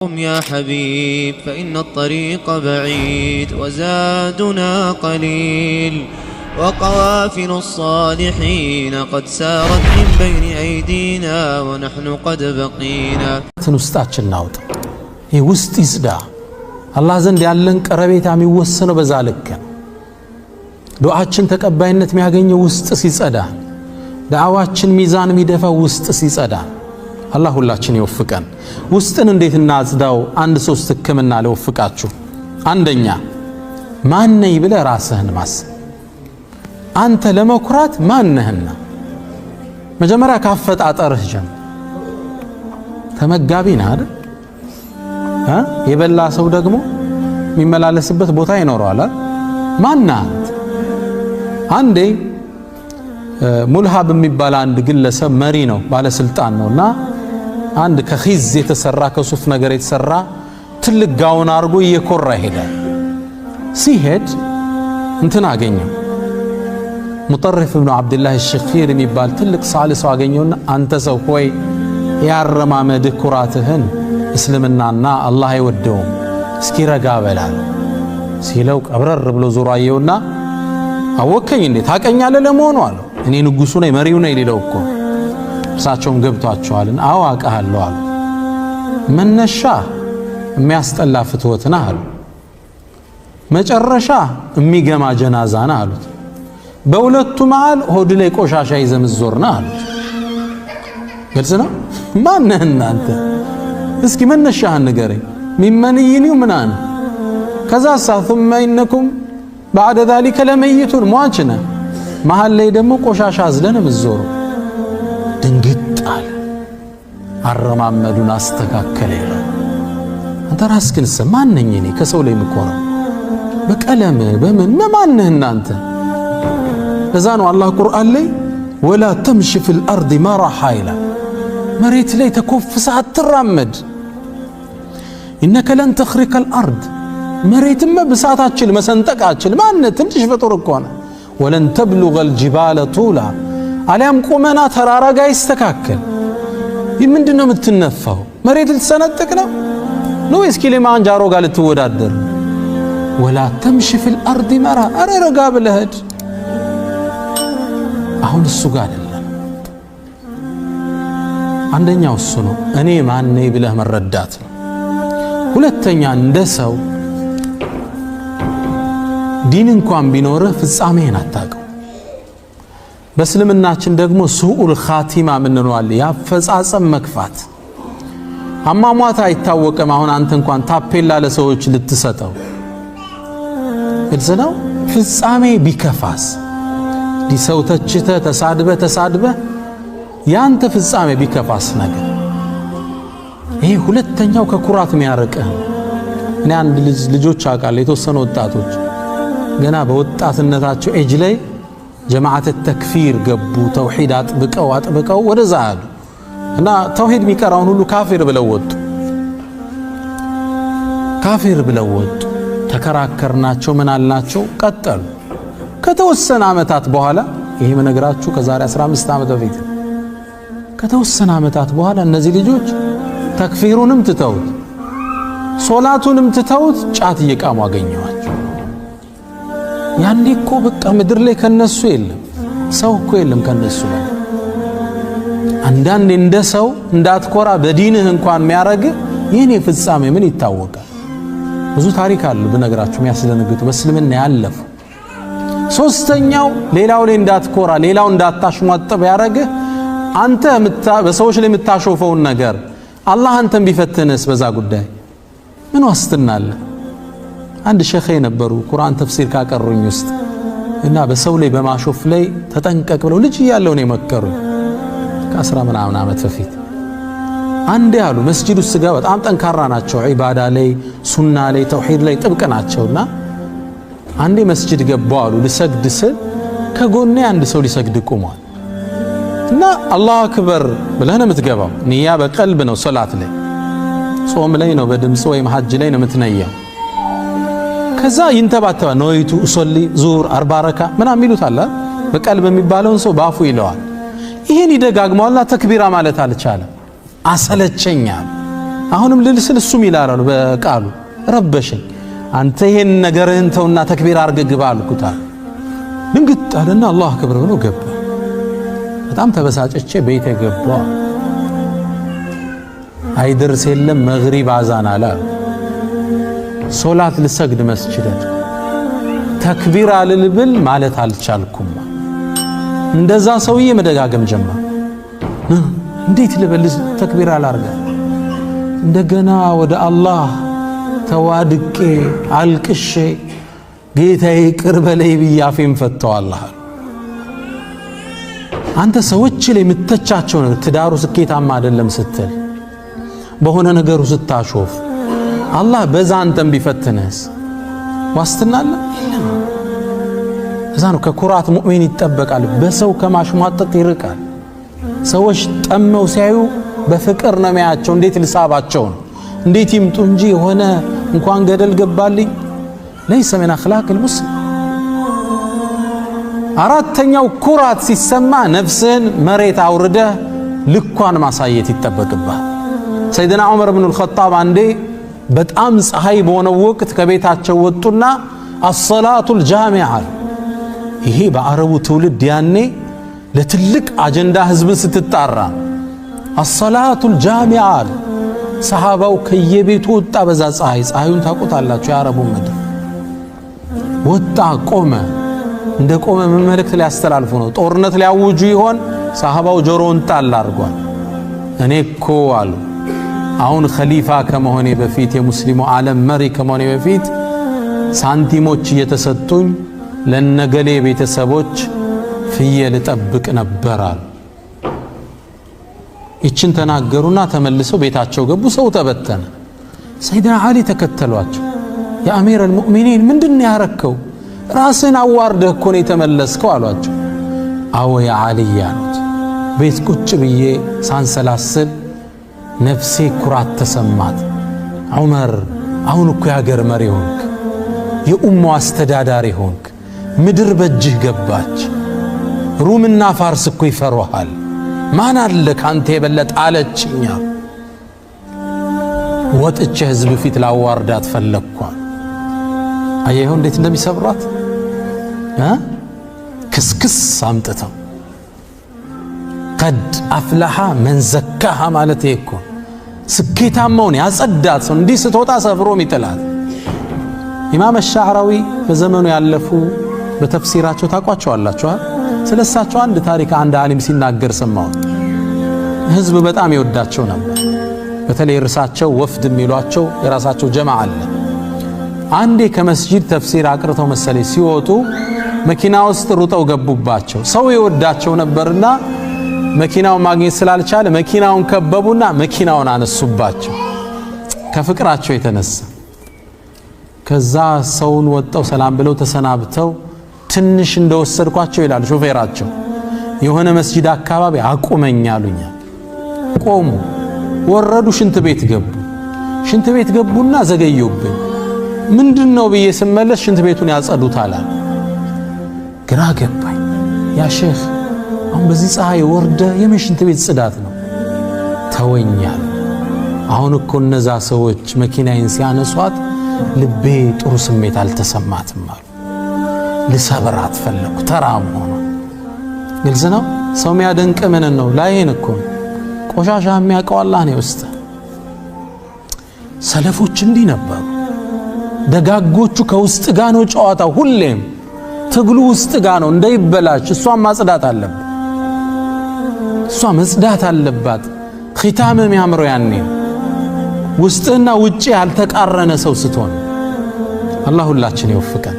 يا حبيب فإن الطريق بعيد وزادنا قليل وقوافل الصالحين قد سارت من بين أيدينا ونحن قد بقينا تنستاتشن ناوط هي وسط يسدا الله زند ያለን ቀረቤታ የሚወሰነው በዛልከ ዱዓችን ተቀባይነት የሚያገኘው ውስጥ ሲጸዳ ዳዓዋችን ሚዛን የሚደፋው ውስጥ ሲጸዳ አላህ ሁላችን ይወፍቀን ውስጥን እንዴት እናጽዳው አንድ ሶስት ህክምና ለወፍቃችሁ አንደኛ ማን ነኝ ብለህ ራስህን ማሰብ አንተ ለመኩራት ማን ነህና መጀመሪያ ካፈጣጠርህ ጀምር ተመጋቢ ነህ አይደል የበላ ሰው ደግሞ የሚመላለስበት ቦታ ይኖረዋል ማን ነህ አንዴ ሙልሃብ የሚባል አንድ ግለሰብ መሪ ነው ባለስልጣን ነውና አንድ ከኺዝ የተሰራ ከሱፍ ነገር የተሰራ ትልቅ ጋውን አርጎ እየኮራ ይሄዳል ሲሄድ እንትን አገኘው ሙጠርፍ ኢብኑ አብዱላህ አልሸኺር የሚባል ትልቅ ሳልስ አገኘውና አንተ ሰው ሆይ ያረማመድ ኩራትህን እስልምናና አላህ አይወደውም እስኪ ረጋ በላል ሲለው ቀብረር ብሎ ዞሮ አየውና አወከኝ እንዴ ታቀኛለህ ለመሆኑ አለው እኔ ንጉሱ ነኝ መሪው ነኝ ሊለው እኮ እሳቸውም ገብቷቸዋልን አዎ አውቃለሁ አሉ መነሻ የሚያስጠላ ፍትወት ነህ አሉ መጨረሻ የሚገማ ጀናዛ ነህ አሉት በሁለቱ መሃል ሆድ ላይ ቆሻሻ ይዘምዞር ነህ አሉት ግልጽ ነው ማን ነህ እናንተ እስኪ መነሻህን ንገረኝ ሚመንይኒው ምናን ከዛ ثم انكم بعد ذلك لميتون ሟችነ መሃል ላይ ደግሞ ቆሻሻ አዝለን ምዞር ድንግጣል አረማመዱን አስተካከለ አንተ ራስህን ማን ነኝ እኔ ከሰው ላይ ምቆረው በቀለም በምን ማን ነህ እናንተ ለዛ ነው አላህ ቁርአን ላይ ولا تمشي في الارض مرحا ይላል መሬት ላይ ተኮፍሳ አትራመድ انك لن تخرق الارض መሬትም በሳታችን መሰንጠቃችን ማን ትንሽ ፍጡር እኮ ነው ولن تبلغ الجبال طولا عليهم قمنا ترارا ጋር ይስተካከል ምንድነው የምትነፋው መሬት ልትሰነጥቅ ነው ነው እስኪ ለማንጃሮ ጋር ልትወዳደር ولا تمشي في الارض مرا አረረጋ ብለህድ አሁን እሱ ጋር አይደለም አንደኛው እሱ ነው እኔ ማን ነኝ ብለህ መረዳት ነው ሁለተኛ እንደ ሰው ዲን እንኳን ቢኖርህ ፍጻሜህን አታውቀው በእስልምናችን ደግሞ ሱኡል ኻቲማ ምንነዋል ያፈጻጸም መክፋት አማሟታ አይታወቅም አሁን አንተ እንኳን ታፔላ ለሰዎች ልትሰጠው እዝናው ፍጻሜ ቢከፋስ ዲሰው ተችተ ተሳድበ ያንተ ፍጻሜ ቢከፋስ ነገር ይሄ ሁለተኛው ከኩራት የሚያርቅህ እኔ አንድ ልጆች አውቃለሁ የተወሰኑ ወጣቶች ገና በወጣትነታቸው ኤጅ ላይ ጀማዓት ተክፊር ገቡ ተውሂድ አጥብቀው ወደዛ አሉ እና ተውሂድ የሚቀራውን ሁሉ ካፊር ብለው ወጡ ተከራከርናቸው ምን አልናቸው ቀጠሉ ከተወሰነ አመታት በኋላ ይሄ መነግራችሁ ከዛሬ 15 አመት በፊት ከተወሰነ አመታት በኋላ እነዚህ ልጆች ተክፊሩንም ትተውት ሶላቱንም ትተውት ጫት እየቃሙ አገኘዋቸው ያንዲ እኮ በቃ ምድር ላይ ከነሱ የለም ሰው እኮ የለም ከነሱ ላይ አንዳንዴ እንደ ሰው እንዳትኮራ በዲንህ እንኳን የሚያረግ የኔ ፍጻሜ ምን ይታወቃል ብዙ ታሪክ አለ በነገራችሁ የሚያስደነግጡ በእስልምና ያለፉ ሶስተኛው ሌላው ላይ እንዳትኮራ ሌላው እንዳታሽሟጠብ ያረግ አንተ በሰዎች ላይ የምታሾፈውን ነገር አላህ አንተን ቢፈትንስ በዛ ጉዳይ ምን ዋስትናለ አንድ ሸኺ ነበሩ ቁርአን ተፍሲር ካቀሩኝ ውስጥ እና በሰው ላይ በማሾፍ ላይ ተጠንቀቅ ብለው ልጅ ያለው ነው መከሩኝ ከ10 ምናምን አመት በፊት አንዴ አሉ መስጂድ ውስጥ ጋር በጣም ጠንካራ ናቸው ዒባዳ ላይ ሱና ላይ ተውሂድ ላይ ጥብቅ ናቸውና አንዴ መስጂድ ገባው አሉ ልሰግድ ስል ከጎኔ አንድ ሰው ሊሰግድ ቆሟል እና አላሁ አክበር ብለህ ነው የምትገባው ንያ በቀልብ ነው ሶላት ላይ ጾም ላይ ነው በድምጽ ወይ ሐጅ ላይ ነው የምትነያው ከዛ ይንተባተባ ነውይቱ ሶሊ ዙር 40 ረካ ምናምን ይሉት አለ በቀልብ የሚባለውን ሰው ባፉ ይለዋል ይሄን ይደጋግመዋልና ተክቢራ ማለት አልቻለም አሰለቸኛ አሁንም ልልስል እሱም ይላል በቃሉ ረበሸኝ አንተ ይሄን ነገርህን ተውና ተክቢር አርገህ ግባ አልኩት ድንግጥ አለና አላሁ አክበር ብሎ ገባ በጣም ተበሳጨቼ ቤቴ ገባ አይደርስ የለም መግሪብ አዛን አለ ሶላት ልሰግድ መስጂድ ተክቢር አልልብል ማለት አልቻልኩም እንደዛ ሰውዬ መደጋገም ጀመረ እንዴት ልበል ተክቢር አላርጋ እንደገና ወደ አላህ ተዋድቄ አልቅሼ ጌታዬ ቅር በለይ ብያፌን ፈተው አላህ አንተ ሰዎች ላይ የምትተቻቸው ነው ትዳሩ ስኬታማ አይደለም ስትል በሆነ ነገሩ ስታሾፍ አላህ በዛ አንተም ቢፈትነስ ዋስትናለ እዛ ነው ከኩራት ሙእሚን ይጠበቃል በሰው ከማሽሟጠጥ ይርቃል ሰዎች ጠመው ሲያዩ በፍቅር ነው የሚያቸው እንዴት ልሳባቸው እንዴት ይምጡ እንጂ ሆነ እንኳን ገደል ገባልኝ ليس من اخلاق المسلم አራተኛው ኩራት ሲሰማ ነፍስን መሬት አውርደ ልኳን ማሳየት ይተበቅባል ሰይድና ዑመር ኢብኑ አልኸጣብ አንዴ በጣም ፀሐይ በሆነው ወቅት ከቤታቸው ወጡና الصلاه الجامعه ይሄ በአረቡ ትውልድ ያኔ ለትልቅ አጀንዳ ህዝብን ስትጣራ الصلاه الجامعه ሰሃባው ከየቤቱ ወጣ በዛ ፀሐዩን ታቆታላችሁ ያረቡ ምድር ወጣ ቆመ እንደቆመ መልእክት ሊያስተላልፉ ነው ጦርነት ሊያውጁ ይሆን ሰሃባው ጆሮውን ጣል አድርጓል እኔ እኮ አሉ አሁን ኸሊፋ ከመሆኔ በፊት የሙስሊሙ ዓለም መሪ ከመሆኔ በፊት ሳንቲሞች እየተሰጡኝ ለነገሌ ቤተሰቦች ፍየል ጠብቅ ነበራል ይችን ተናገሩና ተመልሰው ቤታቸው ገቡ ሰው ተበተነ ሰይድና አሊ ተከተሏቸው ያ አሚር አልሙእሚኒን ምንድነው ያረከው ራስን አዋርደህ እኮ ነው የተመለስከው አሏቸው አዎ ያ አሊ ያሉት ቤት ቁጭ ብዬ ሳንሰላስል ነፍሴ ኩራት ተሰማት ዑመር አሁን እኮ ያገር መሪ ሆንክ የኡማው አስተዳዳሪ ሆንክ ምድር በእጅህ ገባች ሩምና ፋርስ እኮ ይፈሩሃል ማን አለ ካንተ የበለጠ አለችኛ ወጥቼ ህዝብ ፊት ላዋርዳት ፈለኳ አየሁ እንዴት እንደሚሰብራት ክስክስ አምጥተው قد أفلح من زكاها ማለት እኮ ስኬታማውን ያጸዳት ሰው እንዲህ ስትወጣ ሰፍሮም ይጥላል ኢማም አልሻዕራዊ በዘመኑ ያለፉ በተፍሲራቸው ታቋቸዋላችሁ ስለሳቸው አንድ ታሪክ አንድ ዓሊም ሲናገር ሰማው ህዝብ በጣም ይወዳቸው ነበር በተለይ እርሳቸው ወፍድ የሚሏቸው የራሳቸው ጀማዓ አለ አንዴ ከመስጂድ ተፍሲር አቅርተው መሰለኝ ሲወጡ መኪና ውስጥ ሩጠው ገቡባቸው ሰው ይወዳቸው ነበርና መኪናው ማግኘት ስላልቻለ መኪናውን ከበቡና መኪናውን አነሱባቸው ከፍቅራቸው የተነሳ ከዛ ሰውን ወጣው ሰላም ብለው ተሰናብተው ትንሽ እንደወሰድኳቸው ይላል ሾፌራቸው የሆነ መስጂድ አካባቢ አቁመኛሉኛ ቆሙ ወረዱ ሽንት ቤት ገቡና ዘገዩብኝ ምንድነው ብዬ ስመለስ ሽንት ቤቱን ያጸዱታል ግራ ገባኝ ያ ሼኽ አሁን በዚህ ፀሐይ ወርደ የሽንት ቤት ጽዳት ነው ተወኛል አሁን እኮ እነዛ ሰዎች መኪናዬን ሲያነሷት ልቤ ጥሩ ስሜት አልተሰማትም አሉ ልሰብራት ፈለኩ ተራም ሆኖ ግልጽ ነው ሰው የሚያደንቅ ምን ነው ላይን እኮ ቆሻሻ የሚያውቀው አላህ ነው ውስጥ ሰለፎች እንዲህ ነበሩ ደጋጎቹ ከውስጥ ጋር ነው ጨዋታው ሁሌም ትግሉ ውስጥ ጋር ነው እንዳይበላሽ እሷን ማጽዳት አለበት እሷ መጽዳት አለባት ኺታም የሚያምረው ያኔ ውስጥና ውጪ ያልተቃረነ ሰው ስትሆን አላህ ሁላችን ይወፍቀን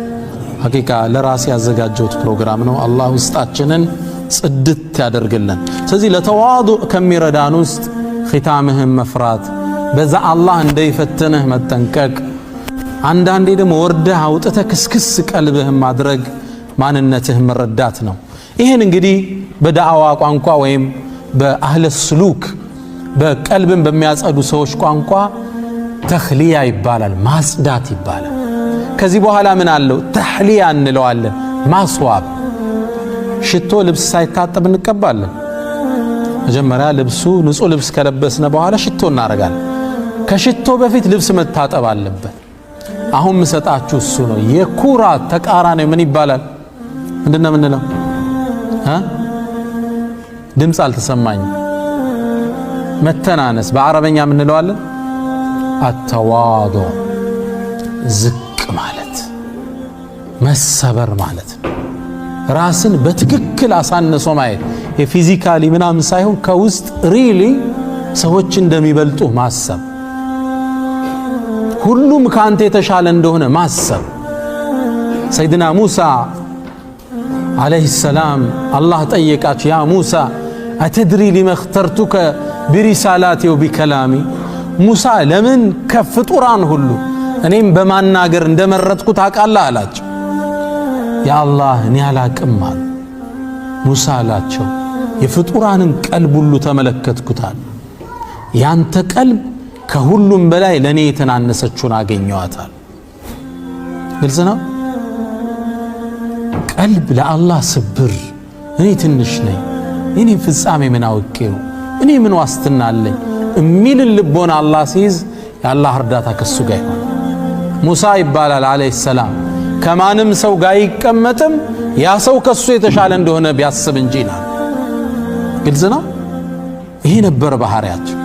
ሐቂቃ ለራስ ያዘጋጀውት ፕሮግራም ነው አላህ ውስጣችንን ጽድት ያደርግልን ስለዚህ ለተዋዱዕ ከሚረዳን ውስጥ ኺታምህን መፍራት በዛ አላህ እንዳይፈትንህ መጠንቀቅ አንዳንዴ ደግሞ ወርደህ አውጥተህ ክስክስ ቀልብህን ማድረግ ማንነትህ መረዳት ነው ይሄን እንግዲህ በዳዕዋ ቋንቋ ወይም በአህለ ስሉክ በቀልብን በሚያጸዱ ሰዎች ቋንቋ ተኽሊያ ይባላል ማጽዳት ይባላል ከዚህ በኋላ ምን አለው ተህሊያ እንለዋለን ማስዋብ ሽቶ ልብስ ሳይታጠብ እንቀባለን መጀመሪያ ልብሱ ንጹህ ልብስ ከለበስነ በኋላ ሽቶ እናረጋለን ከሽቶ በፊት ልብስ መታጠብ አለበት። አሁን ምሰጣችሁ እሱ ነው። የኩራት ተቃራኒ ምን ይባላል? ምንድነው ምንለው? ድምጽ አልተሰማኝም። መተናነስ በአረበኛ ምን እንለዋለን? አተዋዱ ዝቅ ማለት መሰበር ማለት ነው። ራስን በትክክል አሳንሶ ማየት የፊዚካሊ ምናምን ሳይሆን ከውስጥ ሪሊ ሰዎች እንደሚበልጡ ማሰብ፣ ሁሉም ካንተ የተሻለ እንደሆነ ማሰብ። ሰይድና ሙሳ عليه السلام الله ጠየቃቸው ያ ሙሳ أتدري لما اخترتك برسالاتي وبكلامي ሙሳ ለምን ከፍጡራን ሁሉ እኔም በማናገር እንደመረጥኩት ታውቃለህ አላቸው። ያ አላህ እኔ አላቅም አለ ሙሳ አላቸው። የፍጡራንን ቀልብ ሁሉ ተመለከትኩታል፣ ያንተ ቀልብ ከሁሉም በላይ ለኔ የተናነሰችውን አገኘዋታል። ግልጽ ነው። ቀልብ ለአላህ ስብር፣ እኔ ትንሽ ነኝ፣ እኔ ፍጻሜ ምን አውቄው፣ እኔ ምን ዋስትና አለኝ እሚል ልቦና አላህ ሲይዝ የአላህ እርዳታ ከሱ ጋር ይሆናል። ሙሳ ይባላል አለይሂ ሰላም ከማንም ሰው ጋር ይቀመጥም ያ ሰው ከሱ የተሻለ እንደሆነ ቢያስብ እንጂ ይላል። ግልጽ ነው። ይሄ ነበር ባህሪያቸው።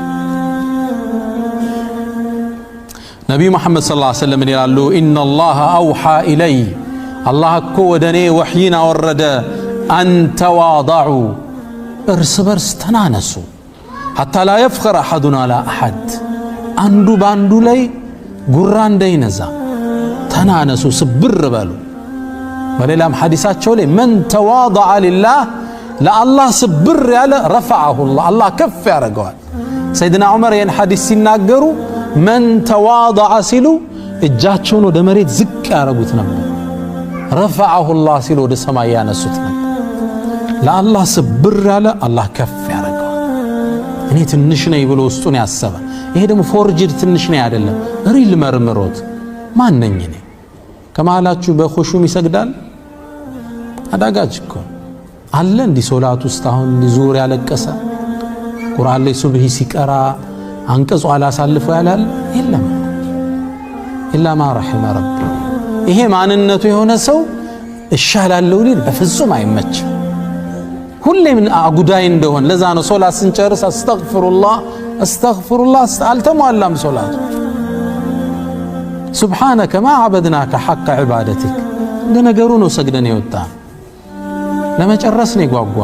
ነብዩ መሐመድ ሰለላሁ ዐለይሂ ወሰለም ይላሉ ኢነላህ አውሃ ኢለይ አላህ እኮ ወደኔ ወህይን አወረደ አን ተዋضዑ እርስ በርስ ተናነሱ ሐታ ላ የፍኸር አሐዱን አላ አሐድ አንዱ ባንዱ ላይ ጉራ እንዳይነዛ ተናነሱ፣ ስብር በሉ። በሌላም ሐዲሳቸው ላይ መን ተዋضዐ ሊላህ ለአላህ ስብር ያለ ረፈዐሁ አላህ ከፍ ያደርገዋል። ሰይድና ዑመር ይህን ሐዲስ ሲናገሩ መን ተዋضዐ ሲሉ እጃቸውን ወደ መሬት ዝቅ ያደረጉት ነበር። ረፈዐሁ አላህ ሲሉ ወደ ሰማይ ያነሱት ነበር። ለአላህ ስብር ያለ አላህ ከፍ ያደርገዋል። እኔ ትንሽ ነኝ ብሎ ውስጡን ያሰበ ይሄ ደግሞ ፎርጅድ ትንሽ ነኝ አይደለም፣ ሪል መርምሮት ማን ነኝ እኔ? ከመሃላችሁ በኹሹም ይሰግዳል? አዳጋጅ እኮ አለ እንዲህ ሶላት ውስጥ አሁን ዙር ያለቀሰ ቁርአን ላይ ሱብሂ ሲቀራ አንቀጹ አላሳልፈው ያላል የለም። ኢላ ማ ረሒመ ረቢ። ይሄ ማንነቱ የሆነ ሰው እሻላለሁ ሊል በፍጹም አይመችም። ሁሌም አጉዳይ እንደሆነ ለዛ ነው ሶላት ስንጨርስ አስተግፊሩላህ አስተግፊሩላህ አልተሟላም ሶላቱ። ሱብሓነከ ማ ዐበድናከ ሐቀ ዒባደቲክ እንደ ነገሩ ነው ሰግደን የወጣ ለመጨረስ ነው የጓጓ።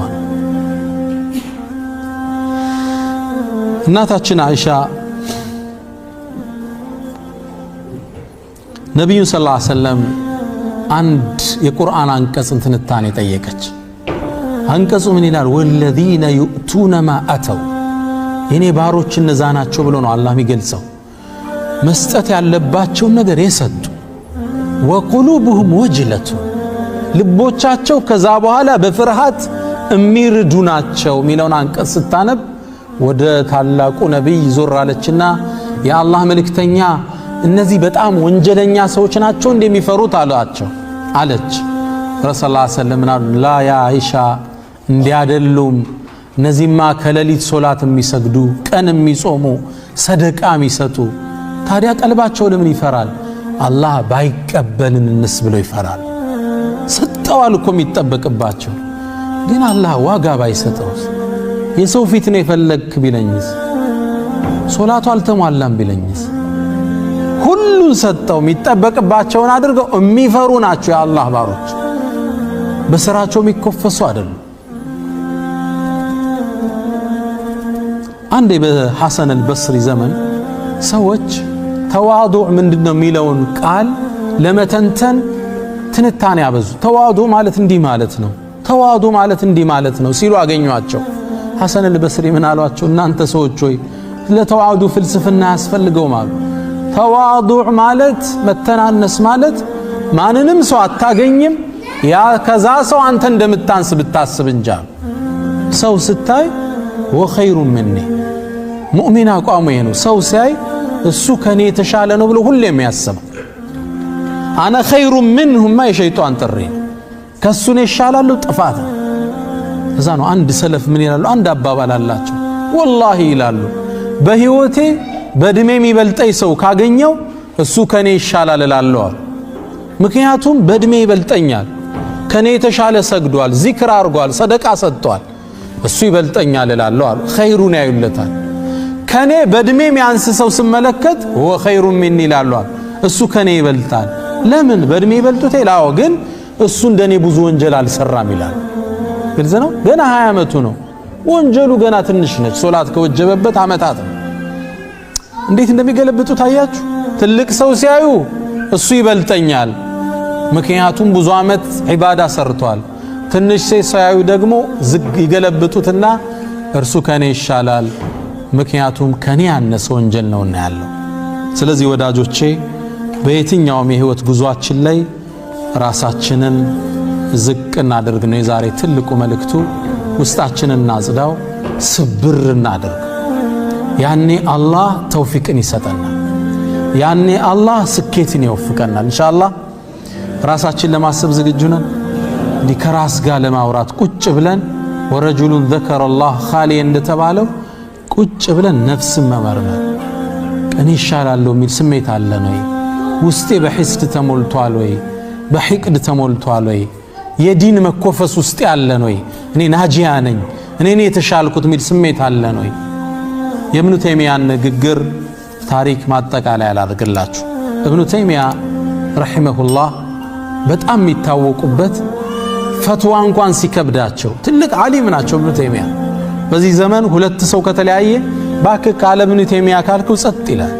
እናታችን አይሻ ነቢዩን ሰለላሁ ዐለይሂ ወሰለም አንድ የቁርአን አንቀጽን ትንታኔ ጠየቀች። አንቀጹ ምን ይላል? ወለዚነ ዩእቱነ ማ አተው የኔ ባሮች እነዛ ናቸው ብሎ ነው አላህ የሚገልጸው። መስጠት ያለባቸውን ነገር የሰጡ ወቁሉብሁም ወጅለቱ ልቦቻቸው ከዛ በኋላ በፍርሃት እሚርዱ ናቸው የሚለውን አንቀጽ ስታነብ ወደ ታላቁ ነቢይ ዞር አለችና የአላህ መልእክተኛ እነዚህ በጣም ወንጀለኛ ሰዎች ናቸው እንደሚፈሩት አሏቸው አለች። ረሱላህ ሰለላሁ ዐለይሂ ወሰለም ላ ያ አይሻ እንዲያደሉም እነዚህማ ከሌሊት ሶላት የሚሰግዱ ቀን የሚጾሙ ሰደቃ የሚሰጡ ታዲያ ቀልባቸው ለምን ይፈራል? አላህ ባይቀበልን እንስ ብለው ይፈራል። ሰጠዋል እኮ የሚጠበቅባቸው ግን አላህ ዋጋ ባይሰጠውስ? የሰው ፊት ነው የፈለግክ ቢለኝስ? ሶላቱ አልተሟላም ቢለኝስ? ሁሉን ሰጠው የሚጠበቅባቸውን አድርገው የሚፈሩ ናቸው የአላህ ባሮች። በስራቸው የሚኮፈሱ አይደሉም። አንዴ በሐሰን አልበስሪ ዘመን ሰዎች ተዋዱዕ ምንድነው የሚለውን ቃል ለመተንተን ትንታኔ ያበዙ። ተዋዱዕ ማለት እንዲህ ማለት ነው፣ ተዋዱዕ ማለት እንዲህ ማለት ነው ሲሉ አገኟቸው። ሐሰን አልበስሪ ምን አሏቸው? እናንተ ሰዎች ሆይ ለተዋዱዕ ፍልስፍና ያስፈልገውም አሉ። ተዋዱዕ ማለት መተናነስ ማለት ማንንም ሰው አታገኝም ያ ከዛ ሰው አንተ እንደምታንስ ብታስብ እንጃ። ሰው ስታይ ወኸይሩ ምኒ ሙእሚን አቋሙ ይሄ ነው። ሰው ሲያይ እሱ ከኔ የተሻለ ነው ብሎ ሁሌም ያስባል። አነ ኸይሩ ምንሁማ የሸይጣን ጥሪ ከሱ ነው ይሻላል ጥፋት። እዛ ነው አንድ ሰለፍ ምን ይላሉ? አንድ አባባል አላቸው። ወላሂ ይላሉ በህይወቴ በእድሜ የሚበልጠኝ ሰው ካገኘው እሱ ከኔ ይሻላል እላለሁ። ምክንያቱም በእድሜ ይበልጠኛል፣ ከኔ የተሻለ ሰግዷል፣ ዚክር አድርጓል፣ ሰደቃ ሰጥቷል፣ እሱ ይበልጠኛል እላለሁ አሉ። ኸይሩን ያዩለታል። ከኔ በእድሜ የሚያንስ ሰው ስመለከት ወ ኸይሩን ሚኒ ይላሉ፣ እሱ ከኔ ይበልጣል። ለምን? በእድሜ ይበልጡት ይላል፣ ግን እሱ እንደኔ ብዙ ወንጀል አልሰራም ይላል። ግልጽ ነው። ገና 20 ዓመቱ ነው፣ ወንጀሉ ገና ትንሽ ነች። ሶላት ከወጀበበት ዓመታት ነው። እንዴት እንደሚገለብጡ ታያችሁ። ትልቅ ሰው ሲያዩ እሱ ይበልጠኛል፣ ምክንያቱም ብዙ ዓመት ዒባዳ ሰርቷል። ትንሽ ሲያዩ ደግሞ ይገለብጡትና እርሱ ከኔ ይሻላል፣ ምክንያቱም ከኔ ያነሰ ወንጀል ነውና ያለው። ስለዚህ ወዳጆቼ በየትኛውም የህይወት ጉዟችን ላይ ራሳችንን ዝቅ እናድርግ ነው የዛሬ ትልቁ መልእክቱ። ውስጣችንን እናጽዳው፣ ስብር እናድርግ። ያኔ አላህ ተውፊቅን ይሰጠናል፣ ያኔ አላህ ስኬትን ይወፍቀናል። ኢንሻአላህ ራሳችን ለማሰብ ዝግጁ ነን። እንዲህ ከራስ ጋር ለማውራት ቁጭ ብለን ወረጁሉን ዘከረላህ ኻሊያ እንደተባለው ቁጭ ብለን ነፍስን መመርመር። እኔ ይሻላለሁ የሚል ስሜት አለ ነው? ውስጤ በሂስድ ተሞልቷል ወይ? በሂቅድ ተሞልቷል ወይ? የዲን መኮፈስ ውስጥ ያለ ነው? እኔ ናጂያ ነኝ፣ እኔ የተሻልኩት የሚል ስሜት አለ ነው? የኢብኑ ተይሚያን ንግግር ታሪክ ማጠቃለያ ያላርግላችሁ። ኢብኑ ተይሚያ ረሂመሁላህ በጣም የሚታወቁበት ፈትዋ እንኳን ሲከብዳቸው ትልቅ ዓሊም ናቸው። ኢብኑ ተይሚያ በዚህ ዘመን ሁለት ሰው ከተለያየ ባክ ካለ ኢብኑ ተይሚያ ካልከው ጸጥ ይላል።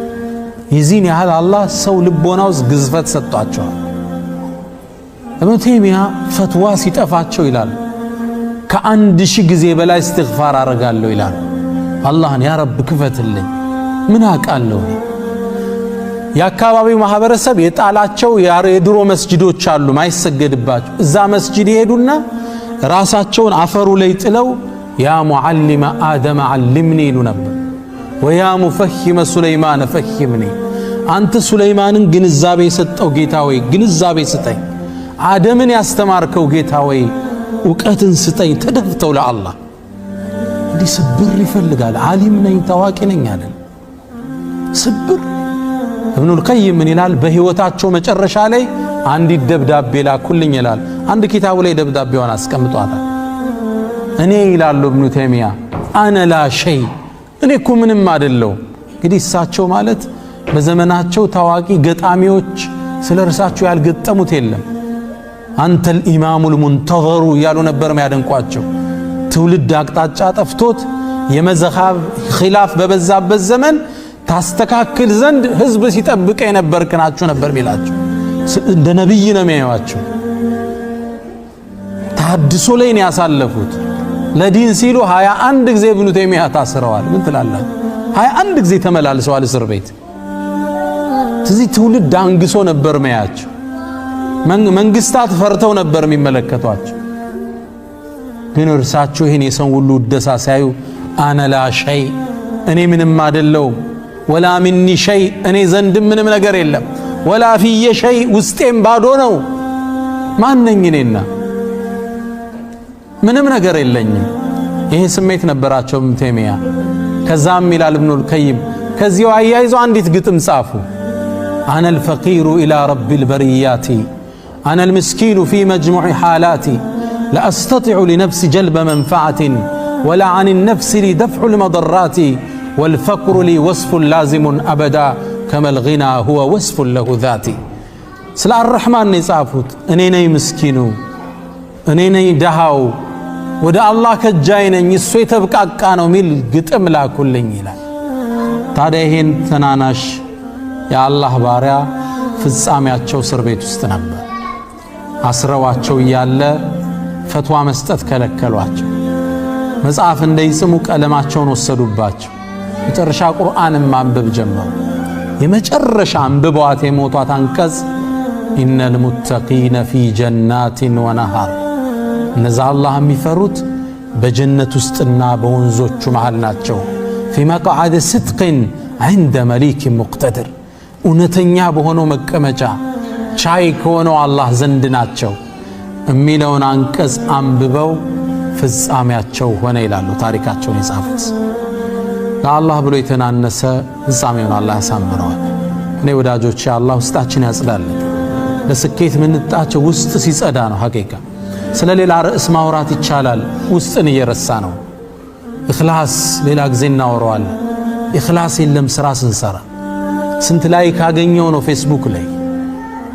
የዚህን ያህል አላህ ሰው ልቦና ውስጥ ግዝፈት ሰጥቷቸዋል። ኢብኑ ተይሚያ ፈትዋ ሲጠፋቸው ይላል ከ1000 ጊዜ በላይ እስትግፋር አረጋለሁ ይላል። አላህን ያ ረብ ክፈትልኝ፣ ምን አውቃለሁ። የአካባቢው ማህበረሰብ የጣላቸው የድሮ መስጂዶች አሉ ማይሰገድባቸው። እዛ መስጂድ ይሄዱና ራሳቸውን አፈሩ ላይ ጥለው ያ ሙዓሊመ አደም ዓልምኒ ይሉ ነበር። ወያ ሙፈሂመ ሱለይማን ፈሂምኒ፣ አንተ ሱለይማንን ግንዛቤ የሰጠው ጌታ ወይ ግንዛቤ ስጠኝ፣ አደምን ያስተማርከው ጌታ ወይ እውቀትን ስጠኝ። ተደፍተው ለአላህ እንዲህ ስብር ይፈልጋል። ዓሊም ነኝ ታዋቂ ነኝ አለ ስብር። ኢብኑል ቀይም ምን ይላል? በህይወታቸው መጨረሻ ላይ አንዲት ደብዳቤ ላኩልኝ ይላል። አንድ ኪታቡ ላይ ደብዳቤዋን አስቀምጧታል። እኔ ይላሉ ኢብኑ ተይሚያ አነ ላ ሸይ፣ እኔ እኮ ምንም አይደለው። እንግዲህ እሳቸው ማለት በዘመናቸው ታዋቂ ገጣሚዎች ስለ እርሳቸው ያልገጠሙት የለም። አንተል ኢማሙል ሙንተዘሩ እያሉ ነበር የሚያደንቋቸው። ትውልድ አቅጣጫ ጠፍቶት የመዝሃብ ኺላፍ በበዛበት ዘመን ታስተካክል ዘንድ ህዝብ ሲጠብቀ የነበርክ ናችሁ ነበር ሚላቸው። እንደ ነብይ ነው የሚያዩዋቸው። ተሐድሶ ላይ ነው ያሳለፉት። ለዲን ሲሉ 21 ጊዜ ኢብኑ ተይሚያ ታስረዋል። ምን ትላላችሁ? 21 ጊዜ ተመላልሰዋል እስር ቤት። ስለዚህ ትውልድ አንግሶ ነበር ማያቸው። መንግስታት ፈርተው ነበር የሚመለከቷቸው። ግን እርሳቸው ይሄን የሰው ሁሉ ደሳ ሳዩ አነ ላ ሸይ፣ እኔ ምንም አይደለሁም፣ ወላ ሚኒ ሸይ፣ እኔ ዘንድ ምንም ነገር የለም፣ ወላ ፊየ ሸይ፣ ውስጤም ባዶ ነው። ማነኝ እኔና ምንም ነገር የለኝም። ይሄ ስሜት ነበራቸው ኢብኑ ተይሚያ። ከዛም ይላል ኢብኑል ቀይም ከዚያው አያይዞ አንዲት ግጥም ጻፉ። አነል ፈቂሩ ኢላ ረቢል በሪያቲ አነል ምስኪኑ ፊ መጅሙዕ ሓላቲ ለአስተጢዑ ሊነፍሲ ጀልበ መንፈዓትን ወላ አን ነፍሲ ሊ ደፍዑ ልመضራቲ ወልፈቅሩ ሊ ወስፉን ላዚሙን አበዳ ከመል ጊና ሁወ ወስፉን ለሁ ዛቲ። ስለ አርሕማን ነው የጻፉት። እኔ ነኝ ምስኪኑ፣ እኔ ነኝ ደሃው፣ ወደ አላህ ከጃይ ነኝ፣ እሱ የተብቃቃ ነው ሚል ግጥም ላኩልኝ ይላል። ታዲያ ይሄን ተናናሽ የአላህ ባሪያ ፍጻሜያቸው እስር ቤት ውስጥ ነበር። አስረዋቸው እያለ ፈትዋ መስጠት ከለከሏቸው። መጽሐፍ እንዳይጽሙ ቀለማቸውን ወሰዱባቸው። መጨረሻ ቁርአንን ማንበብ ጀመሩ። የመጨረሻ አንብበዋት የሞቷት አንቀጽ ኢነል ሙተቂነ ፊ ጀናቲን ወነሃር፣ እነዛ አላህ የሚፈሩት በጀነት ውስጥና በወንዞቹ መሃል ናቸው። ፊ መቅዓደ ስድቅን ዐንደ መሊክን ሙቅተድር፣ እውነተኛ በሆነው መቀመጫ ቻይ ከሆነው አላህ ዘንድ ናቸው የሚለውን አንቀጽ አንብበው ፍጻሜያቸው ሆነ ይላሉ ታሪካቸውን የጻፉት። ለአላህ ብሎ የተናነሰ ፍጻሜውን አላህ ያሳምረዋል። እኔ ወዳጆቼ አላህ ውስጣችን ያጽዳልን። ለስኬት ምንጣቸው ውስጥ ሲጸዳ ነው ሐቂቃ። ስለሌላ ርዕስ ማውራት ይቻላል፣ ውስጥን እየረሳ ነው። ኢኽላስ ሌላ ጊዜ እናወራዋለን። ኢኽላስ የለም ስራ ስንሰራ። ስንት ላይ ካገኘው ነው ፌስቡክ ላይ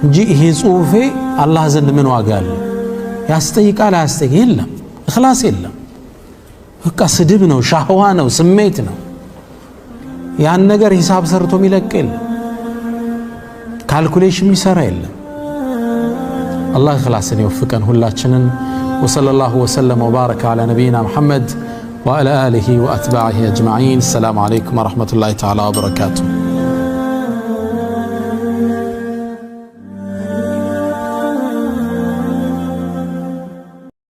እንጂ ይሄ ጽሁፌ አላህ ዘንድ ምን ዋጋ አለ? ያስጠይቃል አያስጠይቅ? የለም ኢኽላስ የለም። በቃ ስድብ ነው፣ ሻህዋ ነው፣ ስሜት ነው። ያን ነገር ሂሳብ ሰርቶ የሚለቅ የለም፣ ካልኩሌሽን የሚሰራ የለም። አላህ ኢኽላስን ይወፍቀን ሁላችንን። ወሰለላሁ ወሰለም ወባረከ ዐላ ነቢይና ሙሐመድ ወዐላ አሊሂ ወአትባዒሂ አጅመዒን። ሰላሙ ዐለይኩም ወረሕመቱላሂ ተዓላ ወበረካቱሁ።